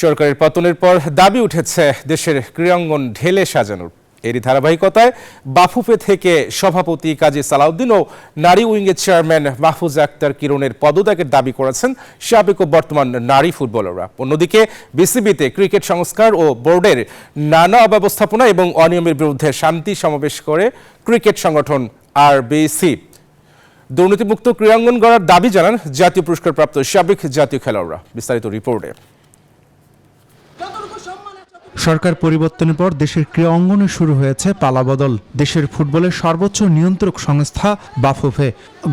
সরকারের পতনের পর দাবি উঠেছে দেশের ক্রীড়াঙ্গন ঢেলে সাজানোর। এরই ধারাবাহিকতায় বাফুফে থেকে সভাপতি কাজী সালাউদ্দিন ও নারী উইংয়ের চেয়ারম্যান মাহফুজা আক্তার কিরণের পদত্যাগের দাবি করেছেন সাবেক ও বর্তমান নারী ফুটবলাররা। অন্যদিকে বিসিবিতে ক্রিকেট সংস্কার ও বোর্ডের নানা অব্যবস্থাপনা এবং অনিয়মের বিরুদ্ধে শান্তি সমাবেশ করে ক্রিকেট সংগঠন আরবিসি। দুর্নীতিমুক্ত ক্রীড়াঙ্গন গড়ার দাবি জানান জাতীয় পুরস্কারপ্রাপ্ত সাবেক জাতীয় খেলোয়াড়রা। বিস্তারিত রিপোর্টে। সরকার পরিবর্তনের পর দেশের ক্রীড়া অঙ্গনে শুরু হয়েছে পালাবদল। দেশের ফুটবলের সর্বোচ্চ নিয়ন্ত্রক সংস্থা বাফুফে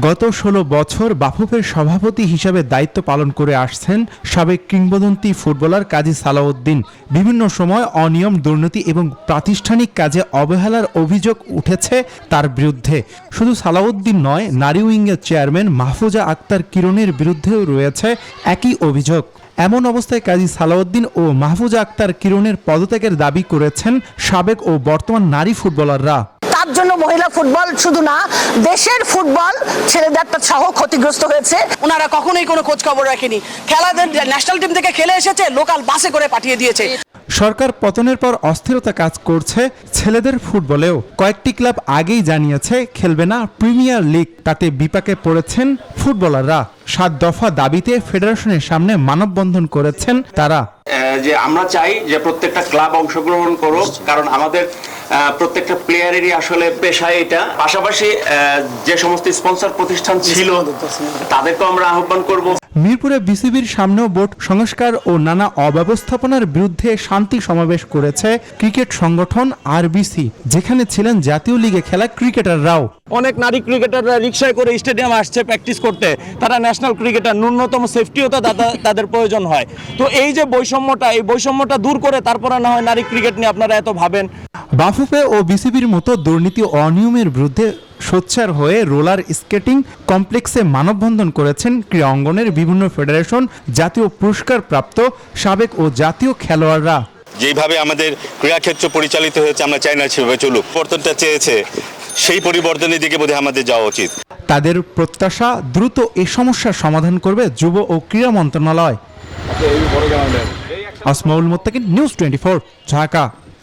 গত 16 বছর বাফুফের সভাপতি হিসাবে দায়িত্ব পালন করে আসছেন সাবেক কিংবদন্তি ফুটবলার কাজী সালাউদ্দিন। বিভিন্ন সময় অনিয়ম, দুর্নীতি এবং প্রাতিষ্ঠানিক কাজে অবহেলার অভিযোগ উঠেছে তার বিরুদ্ধে। শুধু সালাউদ্দিন নয়, নারী উইংয়ের চেয়ারম্যান মাহফুজা আক্তার কিরণের বিরুদ্ধেও রয়েছে একই অভিযোগ। এমন অবস্থায় কাজী সালাউদ্দিন ও মাহফুজা আক্তার কিরণের পদত্যাগের দাবি করেছেন সাবেক ও বর্তমান নারী ফুটবলাররা। তার জন্য মহিলা ফুটবল শুধু না, দেশের ফুটবল ছেলেদেরটা সহ ক্ষতিগ্রস্ত হয়েছে। ওনারা কখনোই কোনো খোঁজ খবর রাখেনি। খেলাদের ন্যাশনাল টিম থেকে খেলে এসেছে, লোকাল বাসে করে পাঠিয়ে দিয়েছে। সরকার পতনের পর অস্থিরতা কাজ করছে ছেলেদের ফুটবলেও। কয়েকটি ক্লাব আগেই জানিয়েছে খেলবে না প্রিমিয়ার লিগ। তাতে বিপাকে পড়েছেন ফুটবলাররা। 7 দফা দাবিতে ফেডারেশনের সামনে মানববন্ধন করেছেন তারা। যে আমরা চাই যে প্রত্যেকটা ক্লাব অংশগ্রহণ করুক, কারণ আমাদের প্রত্যেকটা প্লেয়ারেরই আসলে পেশায় এটা। পাশাপাশি যে সমস্ত স্পন্সর প্রতিষ্ঠান ছিল তাদেরকে আমরা আহ্বান করব। মিরপুরে বিসিবির সামনেও বোর্ড সংস্কার ও নানা অব্যবস্থাপনার বিরুদ্ধে শান্তি সমাবেশ করেছে ক্রিকেট সংগঠন আরবিসি, যেখানে ছিলেন জাতীয় লিগে খেলা ক্রিকেটাররাও। অনেক নারী ক্রিকেটাররা রিকশায় করে স্টেডিয়ামে আসছে প্র্যাকটিস করতে। তারা ন্যাশনাল ক্রিকেটার, ন্যূনতম সেফটিও তো তাদের প্রয়োজন হয়। তো এই যে বৈষম্যটা দূর করে তারপরে না হয় নারী ক্রিকেট নিয়ে আপনারা এত ভাবেন। বাফুফে ও বিসিবির মতো দুর্নীতি ও অনিয়মের বিরুদ্ধে সোচ্চার হয়ে রোলার স্কেটিং কমপ্লেক্সে মানববন্ধন করেছেন ক্রীড়া অঙ্গনের বিভিন্ন ফেডারেশন, জাতীয় পুরস্কার প্রাপ্ত সাবেক ও জাতীয় খেলোয়াড়রা। যেভাবে আমাদের ক্রীড়াক্ষেত্র পরিচালিত হয়েছে, আমরা চাই না সেভাবে চলুক। পরিবর্তনটা চেয়েছে, সেই পরিবর্তনের দিকে বোধহয় আমাদের যাওয়া উচিত। তাদের প্রত্যাশা, দ্রুত এই সমস্যার সমাধান করবে যুব ও ক্রীড়া মন্ত্রণালয়। আসমাউল মুত্তাকিন, নিউজ 24, ঢাকা।